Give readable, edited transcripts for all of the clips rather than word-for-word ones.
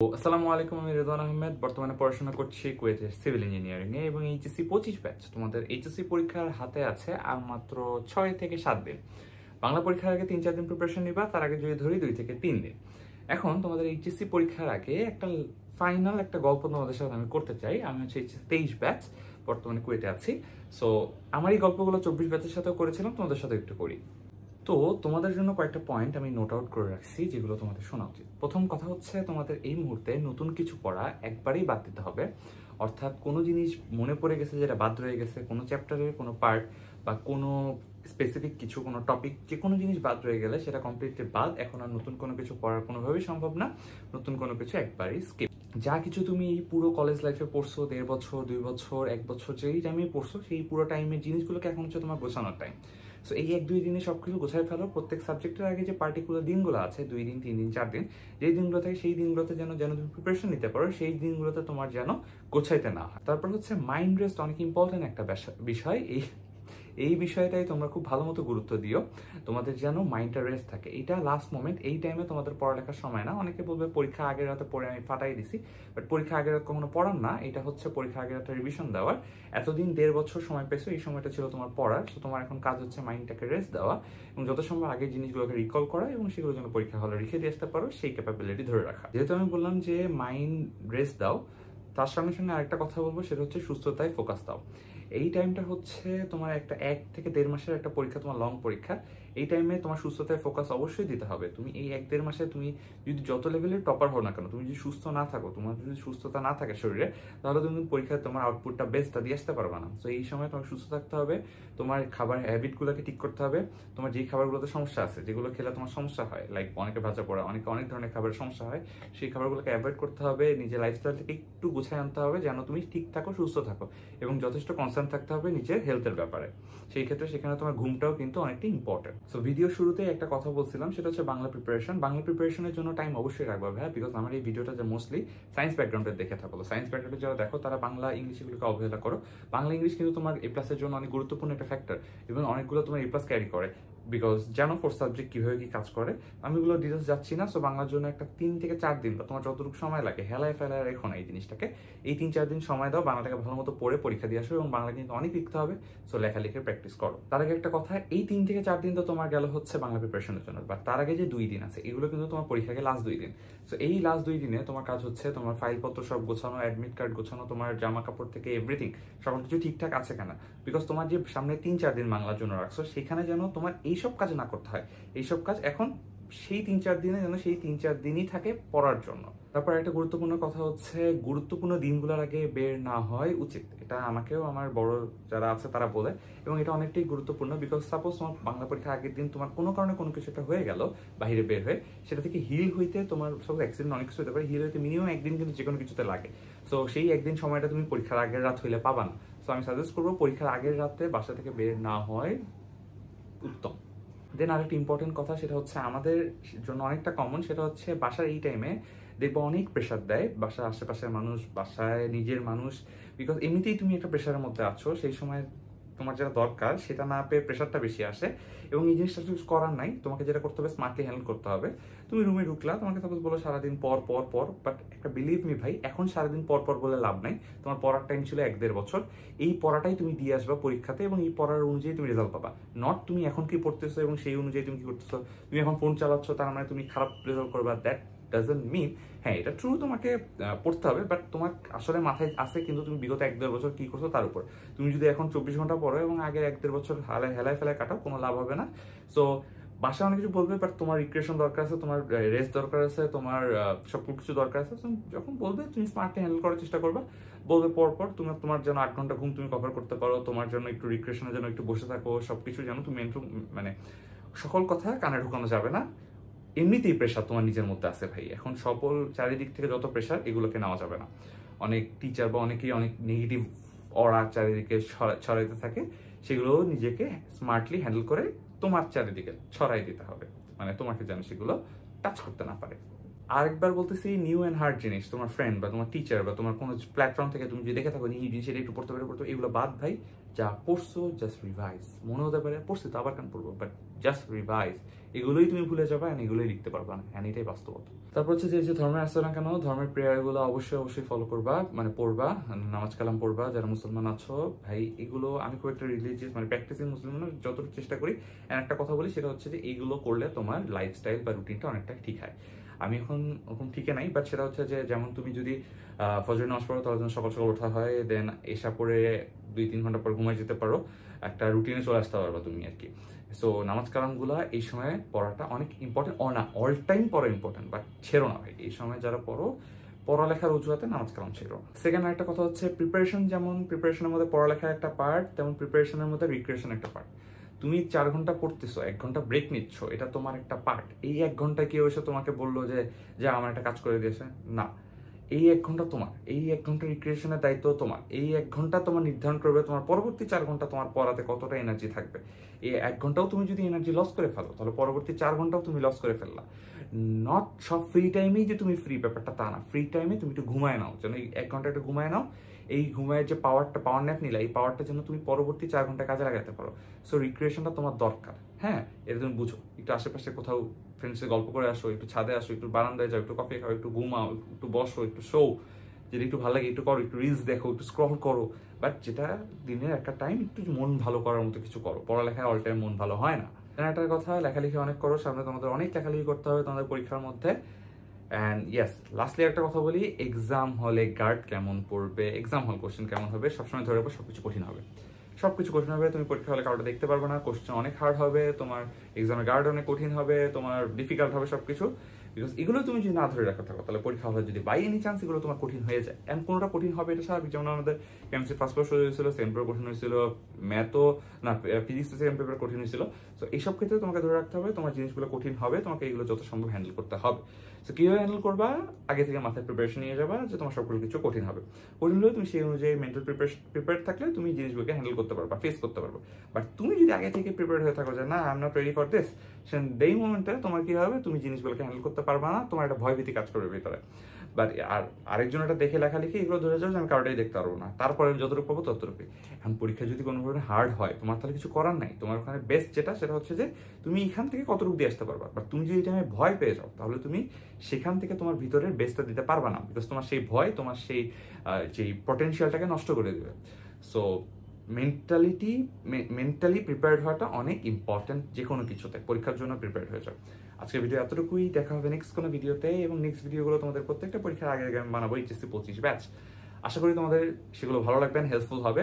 আসসালামু আলাইকুম, আমি রেদওয়ান আহমেদ। বর্তমানে পড়াশোনা করছি কুয়েটের সিভিল ইঞ্জিনিয়ারিং এ এবং এইচএসসি 25 ব্যাচ। তোমাদের এইচএসসি পরীক্ষার হাতে আছে আর মাত্র 6 থেকে 7 দিন। বাংলা পরীক্ষার আগে 3-4 দিন প্রিপারেশন নিবা, তার আগে যদি ধরি 2 থেকে 3 দিন। এখন তোমাদের এইচএসসি পরীক্ষার আগে একটা ফাইনাল একটা গল্প তোমাদের সাথে আমি করতে চাই। আমি হচ্ছে এইচএসসি 23 ব্যাচ, বর্তমানে কুয়েটে আছি। সো আমার এই গল্পগুলো 24 ব্যাচের সাথেও করেছিলাম, তোমাদের সাথে একটু করি। তো তোমাদের জন্য কয়েকটা পয়েন্ট আমি নোট আউট করে রাখছি যেগুলো তোমাদের শোনা উচিত। প্রথম কথা হচ্ছে, তোমাদের এই মুহূর্তে নতুন কিছু পড়া একবারেই বাদ দিতে হবে। অর্থাৎ কোনো জিনিস মনে পড়ে গেছে যেটা বাদ রয়ে গেছে, কোনো চ্যাপ্টারের কোনো পার্ট বা কোনো স্পেসিফিক কিছু, কোনো টপিক, যে কোনো জিনিস বাদ রয়ে গেলে সেটা কমপ্লিটলি বাদ। এখন আর নতুন কোনো কিছু পড়ার কোনোভাবেই সম্ভব না। নতুন কোনো কিছু একবারেই স্কিপ। যা কিছু তুমি এই পুরো কলেজ লাইফে পড়ছো, 1.5 বছর, 2 বছর, 1 বছর, যেই টাইমে পড়ছো সেই পুরো টাইমের জিনিসগুলোকে এখন হচ্ছে তোমার গোছানোর টাইম। সো এই 1-2 দিনে সবকিছু গোছায় ফেলো। প্রত্যেক সাবজেক্টের আগে যে পার্টিকুলার দিনগুলো আছে, 2 দিন, 3 দিন, 4 দিন, যেই দিনগুলো থাকে সেই দিনগুলোতে যেন তুমি প্রিপারেশন নিতে পারো, সেই দিনগুলোতে তোমার যেন গোছাইতে না হয়। তারপর হচ্ছে মাইন্ড রেস্ট, অনেক ইম্পর্টেন্ট একটা বিষয়। এই বিষয়টাই তোমরা খুব ভালো মতো গুরুত্ব দিও। তোমাদের যেন মাইন্ডটা রেস্ট থাকে। এটা লাস্ট মোমেন্ট, এই টাইমে তোমাদের পড়ালেখার সময় না। অনেকে বলবে পরীক্ষা আগের রাতে পড়ে আমি ফাটাই দিছি, বাট পরীক্ষা আগের রাত কখনো পড়ার না। এটা হচ্ছে পরীক্ষা আগের রাতে রিভিশন দেওয়ার। এতদিন 1.5 বছর সময় পেয়েছো, এই সময়টা ছিল তোমার পড়ার। তো তোমার এখন কাজ হচ্ছে মাইন্ডটাকে রেস্ট দেওয়া এবং যত সম্ভব আগের জিনিসগুলোকে রিকল করা এবং সেগুলো যেন পরীক্ষা হলে রেখে দিয়ে আসতে পারো, সেই ক্যাপাবিলিটি ধরে রাখা। যেহেতু আমি বললাম যে মাইন্ড রেস্ট দাও, তার সঙ্গে সঙ্গে আরেকটা কথা বলবো, সেটা হচ্ছে সুস্থতায় ফোকাস দাও। এই টাইমটা হচ্ছে তোমার একটা 1 থেকে 1.5 মাসের একটা পরীক্ষা, তোমার লং পরীক্ষা। এই টাইমে তোমার সুস্থতায় ফোকাস অবশ্যই দিতে হবে। তুমি এই 1-1.5 মাসে তুমি যদি যত লেভেলের টপার হও না কেন, তুমি যদি সুস্থ না থাকো, তোমার যদি সুস্থতা না থাকে শরীরে, তাহলে তুমি পরীক্ষায় তোমার আউটপুটটা বেস্টটা দিয়ে আসতে পারবে না। তো এই সময় তোমাকে সুস্থ থাকতে হবে, তোমার খাবার হ্যাবিটগুলোকে ঠিক করতে হবে। তোমার যেই খাবারগুলোতে সমস্যা আছে, যেগুলো খেলে তোমার সমস্যা হয়, লাইক অনেকে ভাজা পোড়া, অনেক ধরনের খাবারের সমস্যা হয়, সেই খাবারগুলোকে অ্যাভয়েড করতে হবে। নিজের লাইফস্টাইল থেকে একটু গুছিয়ে আনতে হবে যেন তুমি ঠিক থাকো, সুস্থ থাকো এবং যথেষ্ট কনসার্ন থাকতে হবে নিজের হেলথের ব্যাপারে। সেই ক্ষেত্রে সেখানে তোমার ঘুমটাও কিন্তু অনেকটা ইম্পর্টেন্ট। সো ভিডিও শুরুতে একটা কথা বলছিলাম, সেটা হচ্ছে বাংলা প্রিপারেশন। বাংলা প্রিপারেশনের জন্য টাইম অবশ্যই রাখবা ভাই, বিকজ আমার এই ভিডিওটা যে মোস্টলি সায়েন্স ব্যাকগ্রাউন্ডে দেখে থাকো। সায়েন্স ব্যাকগ্রাউন্ডে যারা দেখো তারা বাংলা ইংলিশগুলোকে অবহেলা করো। বাংলা ইংলিশ কিন্তু তোমার এ প্লাসের জন্য অনেক গুরুত্বপূর্ণ একটা ফ্যাক্টর এবং অনেকগুলো তোমার এ প্লাস ক্যারি করে, বিকজ জানো 4 সাবজেক্ট কিভাবে কি কাজ করে। আমি এগুলো ডিটেলস যাচ্ছি না। সো বাংলার জন্য একটা 3 থেকে 4 দিন বা তোমার যতটুকু সময় লাগে, হেলায় ফেলায় রেখো না এই জিনিসটাকে। এই 3-4 দিন সময় দাও, বাংলাটাকে ভালো মতো পড়ে পরীক্ষা দিয়ে আসো এবং বাংলা কিন্তু অনেক লিখতে হবে। সো লেখালেখির প্র্যাকটিস করো। তার আগে একটা কথা, এই 3 থেকে 4 দিন তো তোমার গেল হচ্ছে বাংলা প্রিপারেশনের জন্য, বাট তার আগে যে 2 দিন আছে, এগুলো কিন্তু তোমার পরীক্ষাকে লাস্ট 2 দিন। সো এই লাস্ট 2 দিনে তোমার কাজ হচ্ছে তোমার ফাইলপত্র সব গোছানো, অ্যাডমিট কার্ড গোছানো, তোমার জামা কাপড় থেকে এভরিথিং সব কিছু ঠিকঠাক আছে কিনা। বিকজ তোমার যে সামনে 3-4 দিন বাংলার জন্য রাখছো, সেখানে যেন তোমার এইসব কাজ না করতে হয়। এইসব কাজ এখন সেই 3-4 দিনে যেন সেই 3-4 দিনই থাকে পড়ার জন্য। তারপর একটা গুরুত্বপূর্ণ কথা হচ্ছে, গুরুত্বপূর্ণ দিনগুলোর আগে বের না হয় উচিত। এটা আমাকেও আমার বড় যারা আছে তারা বলে এবং এটা অনেকটাই গুরুত্বপূর্ণ। বিকজ সাপোজ তোমার বাংলা পরীক্ষার আগের দিন তোমার কোনো কারণে কোনো কিছু একটা হয়ে গেল বাইরে বের হয়ে, সেটা থেকে হিল হইতে তোমার সব অ্যাক্সিডেন্ট অনেক কিছু হতে পারে, হিল হইতে মিনিমাম 1 দিন কিন্তু যে কোনো কিছুতে লাগে। সো সেই 1 দিন সময়টা তুমি পরীক্ষার আগের রাত হইলে পাবা না। সো আমি সাজেস্ট করবো পরীক্ষার আগের রাতে বাসা থেকে বের না হয় উত্তম। দেন আরেকটা ইম্পর্টেন্ট কথা, সেটা হচ্ছে আমাদের জন্য অনেকটা কমন, সেটা হচ্ছে বাসার এই টাইমে দেখবো অনেক প্রেশার দেয় বাসার আশেপাশের মানুষ, বাসায় নিজের মানুষ। বিকজ এমনিতেই তুমি একটা প্রেশারের মধ্যে আছো, সেই সময় তোমার যেটা দরকার সেটা না পেয়ে প্রেশারটা বেশি আসে এবং এই জিনিসটা কিছু করার নাই। তোমাকে যেটা করতে হবে, স্মার্টলি হ্যান্ডেল করতে হবে। তুমি রুমে ঢুকলা, তোমাকে সাপোজ বলো সারাদিন পর পর পর, বাট একটা বিলিভ মি ভাই, এখন সারাদিন পর পর বলে লাভ নাই। তোমার পড়ার টাইম ছিল 1-1.5 বছর। এই পড়াটাই তুমি দিয়ে আসবা পরীক্ষাতে এবং এই পড়ার অনুযায়ী তুমি রেজাল্ট পাবা। নট তুমি এখন কি পড়তেছো এবং সেই অনুযায়ী তুমি কি করতেছো। তুমি এখন ফোন চালাচ্ছ, তার মানে তুমি খারাপ রেজাল্ট করবা, দ্যাট ডাজন্ট মিন। হ্যাঁ, এটা ট্রু, তোমাকে পড়তে হবে, বাট তোমার আসলে মাথায় আছে কিন্তু তুমি বিগত 1-1.5 বছর কি করছো তার উপর। তুমি যদি এখন 24 ঘন্টা পড়ো এবং আগের 1-1.5 বছর হেলায় ফেলায় কাটাও, কোনো লাভ হবে না। সো বাসায় অনেক কিছু বলবে, বাট তোমার রিক্রিয়েশন দরকার আছে, তোমার রেস্ট দরকার আছে, তোমার সব কিছু দরকার আছে। যখন বলবে তুমি স্মার্টলি হ্যান্ডেল করার চেষ্টা করবা। বলবে পর তুমি তোমার জন্য 8 ঘন্টা ঘুম তুমি কভার করতে পারো, তোমার জন্য একটু রিক্রিয়েশনের জন্য একটু বসে থাকো, সবকিছু যেন তুমি মানে সকল কথা কানে ঢুকানো যাবে না। এমনিতেই প্রেশার তোমার নিজের মধ্যে আছে ভাই, এখন সকল চারিদিক থেকে যত প্রেশার, এগুলোকে নেওয়া যাবে না। অনেক টিচার বা অনেকেই অনেক নেগেটিভ অরা চারিদিকে ছড়াইতে থাকে, সেগুলো নিজেকে স্মার্টলি হ্যান্ডেল করে তোমার চারিদিকে ছড়াই দিতে হবে, মানে তোমাকে যেন সেগুলো টাচ করতে না পারে। আরেকবার বলতেছি, নিউ অ্যান্ড হার্ড জিনিস তোমার ফ্রেন্ড বা তোমার টিচার বা তোমার কোনো প্ল্যাটফর্ম থেকে তুমি যদি দেখে থাকো এই জিনিস এটা একটু পড়তে পারে এগুলো বাদ ভাই। যা পড়ছো জাস্ট রিভাইজ। মনে হতে পারে পড়ছি তো আবার কেন পড়বো, বাট জাস্ট রিভাইজ। এগুলোই তুমি ভুলে যাবা অ্যান্ড এগুলোই লিখতে পারবা না, অ্যান্ড এটাই বাস্তবতা। তারপর হচ্ছে যে ধর্মের আসছো না কেন, ধর্মের প্রেয়ারগুলো অবশ্যই ফলো করবা, মানে পড়বা, নামাজ কালাম পড়বা যারা মুসলমান আছো ভাই। এগুলো আমি খুব একটা রিলিজিয়াস মানে প্র্যাকটিসিং মুসলমান যতটুকু চেষ্টা করি, এন্ড একটা কথা বলি সেটা হচ্ছে যে এইগুলো করলে তোমার লাইফস্টাইল বা রুটিনটা অনেকটা ঠিক হয়। আমি এখন ওরকম ঠিকই নাই, বাট সেটা হচ্ছে যে যেমন তুমি যদি ফজরের নামাজ পড়ো তাহলে সকাল সকাল ওঠা হয়, দেন এসা পরে 2-3 ঘন্টা পর ঘুমাই যেতে পারো, একটা রুটিনে চলে আসতে পারবা তুমি আর কি। সো নামাজ কালামগুলা এই সময় পড়াটা অনেক ইম্পর্টেন্ট, না অল টাইম পড়া ইম্পর্টেন্ট, বাট ছেড়ো না ভাই। এই সময় যারা পড়ালেখার অজুহাতে নামাজ কালাম ছেড়ো। সেকেন্ড একটা কথা হচ্ছে প্রিপারেশন, যেমন প্রিপারেশনের মধ্যে পড়ালেখা একটা পার্ট, তেমন প্রিপারেশনের মধ্যে রিক্রিয়েশন একটা পার্ট। তুমি 4 ঘন্টা পড়তেছো, 1 ঘন্টা ব্রেক নিচ্ছ, এটা তোমার একটা পার্ট। এই 1 ঘন্টায় কেউ এসে তোমাকে বললো যে আমার একটা কাজ করে দিয়েছে, না। এই 1 ঘন্টা তোমার, এই 1 ঘন্টা রিক্রিয়েশনের দায়িত্ব তোমার। এই 1 ঘন্টা তোমার নির্ধারণ করবে তোমার পরবর্তী 4 ঘন্টা তোমার পড়াতে কতটা এনার্জি থাকবে। এই 1 ঘন্টাও তুমি যদি এনার্জি লস করে ফেলো তাহলে পরবর্তী 4 ঘন্টাও তুমি লস করে ফেললা। নট সব ফ্রি টাইমেই যে তুমি ফ্রি, ব্যাপারটা তা না। ফ্রি টাইমে তুমি একটু ঘুমায় নাও, যেন এই 1 ঘন্টা একটু ঘুমায় নাও। এই ঘুমায় যে পাওয়ার ন্যাপ নিলা, এই পাওয়ারটা যেন তুমি পরবর্তী 4 ঘন্টা কাজে লাগাতে পারো। সো রিক্রিয়েশনটা তোমার দরকার। হ্যাঁ, এটা তুমি বুঝো। একটু আশেপাশে কোথাও ফ্রেন্ডসে গল্প করে আসো, একটু ছাদে আসো, একটু বারান্দায় যাও, একটু কফি খাও, একটু ঘুমাও, একটু বসো, একটু শো, যেটা একটু ভালো লাগে একটু করো, একটু রিলস দেখো, একটু স্ক্রল করো। বাট যেটা দিনের একটা টাইম একটু মন ভালো করার মতো কিছু করো। পড়ালেখায় অল টাইম মন ভালো হয় না। একটা কথা, লেখালেখি অনেক করো, সামনে তোমাদের অনেক লেখালেখি করতে হবে তোমাদের পরীক্ষার মধ্যে। অ্যান্ড ইয়েস, লাস্টলি একটা কথা বলি, এক্সাম হলে গার্ড কেমন পড়বে, এক্সাম হল কোশ্চেন কেমন হবে, সবসময় ধরে রাখবো সবকিছু কঠিন হবে। সবকিছু কঠিন হবে, তুমি পরীক্ষা হলে কাউটা দেখতে পারবে না, কোশ্চেন অনেক হার্ড হবে, তোমার এক্সামের গার্ড অনেক কঠিন হবে, তোমার ডিফিকাল্ট হবে সবকিছু। বিকজ এগুলো তুমি যদি না ধরে রাখা থাকো তাহলে পরীক্ষা হলে যদি বাই এনি চান্স এগুলো তোমার কঠিন হয়ে যায়, অ্যান্ড কোনোটা কঠিন হবে এটা স্বাভাবিক। যেমন আমাদের কেমিস্ট্রি ফার্স্ট পেপার হয়েছিল, সেকেন্ড পেপার কঠিন হয়েছিল, ম্যাথও না ফিজিক্স সেকেন্ড পেপার কঠিন হয়েছিল। সো এইসব ক্ষেত্রে তোমাকে ধরে রাখতে হবে তোমার জিনিসগুলো কঠিন হবে, তোমাকে এগুলো যত সম্ভব হ্যান্ডেল করতে হবে। সো কীভাবে হ্যান্ডেল করবা, আগে থেকে মাথায় প্রিপারেশন নিয়ে যাবা যে তোমার সবগুলো কিছু কঠিন হবে। কঠিন হলে তুমি সেই অনুযায়ী মেন্টাল প্রিপেয়ার থাকলে তুমি জিনিসগুলোকে হ্যান্ডেল করতে পারবা, ফেস করতে পারবা। বাট তুমি যদি আগে থেকে প্রিপেয়ার হয়ে থাকো যে না I am not ready for this, সেই মোমেন্টে তোমার কি হবে, তুমি জিনিসগুলোকে হ্যান্ডেল করতে পারবা না, তোমার একটা ভয়ভীতি কাজ করবে ভিতরে। বাট আরেকজন এটা দেখে লেখালেখি এগুলো ধরে যাও যে আমি কারোটাই দেখতে পারবো না, তারপরে আমি যতটুকু পাবো ততটুকুই। এখন পরীক্ষা যদি কোনো ধরনের হার্ড হয় তোমার তাহলে কিছু করার নাই, তোমার ওখানে বেস্ট সেটা হচ্ছে যে তুমি এখান থেকে কতটুকু দিয়ে আসতে পারবা। বাট তুমি যদি টাইমে ভয় পেয়ে যাও তাহলে তুমি সেখান থেকে তোমার ভিতরের বেস্টটা দিতে পারবা না, বিকজ তোমার সেই ভয় তোমার সেই যেই পটেনশিয়ালটাকে নষ্ট করে দেবে। সো মেন্টালি প্রিপেয়ার্ড হওয়াটা অনেক ইম্পর্টেন্ট যে কোনো কিছুতে, পরীক্ষার জন্য প্রিপেয়ার্ড হয়ে যাও। আজকের ভিডিও এতটুকুই, দেখা হবে নেক্সট কোনো ভিডিওতে, এবং নেক্সট ভিডিওগুলো তোমাদের প্রত্যেকটা পরীক্ষার আগে আমি বানাবো HSC 25 ব্যাচ। আশা করি তোমাদের সেগুলো ভালো লাগবে, হেল্পফুল হবে।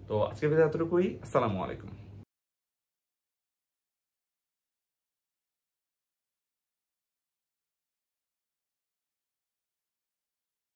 তো আজকের ভিডিও এতটুকুই, আসসালামু আলাইকুম।